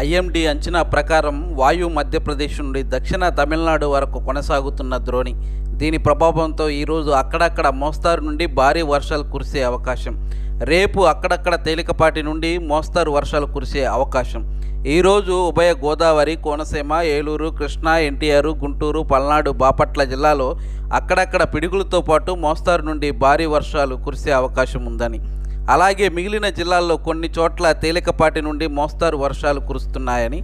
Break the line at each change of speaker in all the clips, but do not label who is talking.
IMD అంచనా ప్రకారం వాయు మధ్యప్రదేశ్ నుండి దక్షిణ తమిళనాడు వరకు కొనసాగుతున్న ద్రోణి. దీని ప్రభావంతో ఈరోజు అక్కడక్కడ మోస్తారు నుండి భారీ వర్షాలు కురిసే అవకాశం. రేపు అక్కడక్కడ తేలికపాటి నుండి మోస్తారు వర్షాలు కురిసే అవకాశం. ఈరోజు ఉభయ గోదావరి, కోనసీమ, ఏలూరు, కృష్ణా, ఎన్టీఆర్, గుంటూరు, పల్నాడు, బాపట్ల జిల్లాలో అక్కడక్కడ పిడుగులతో పాటు మోస్తారు నుండి భారీ వర్షాలు కురిసే అవకాశం ఉందని, అలాగే మిగిలిన జిల్లాల్లో కొన్ని చోట్ల తేలికపాటి నుండి మోస్తారు వర్షాలు కురుస్తున్నాయని,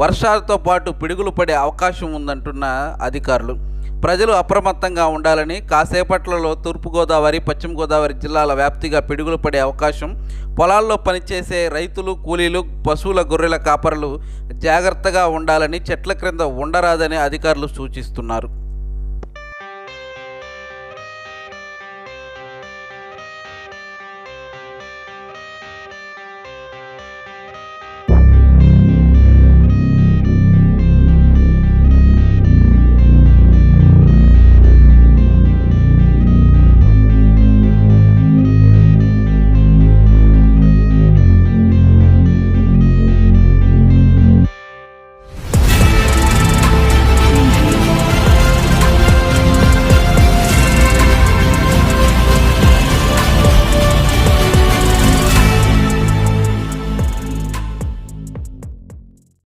వర్షాలతో పాటు పిడుగులు పడే అవకాశం ఉందంటున్న అధికారులు. ప్రజలు అప్రమత్తంగా ఉండాలని, కాసేపట్లలో తూర్పుగోదావరి, పశ్చిమ గోదావరి జిల్లాల వ్యాప్తిగా పిడుగులు పడే అవకాశం, పొలాల్లో పనిచేసే రైతులు, కూలీలు, పశువుల గొర్రెల కాపరులు జాగ్రత్తగా ఉండాలని, చెట్ల క్రింద ఉండరాదని అధికారులు సూచిస్తున్నారు.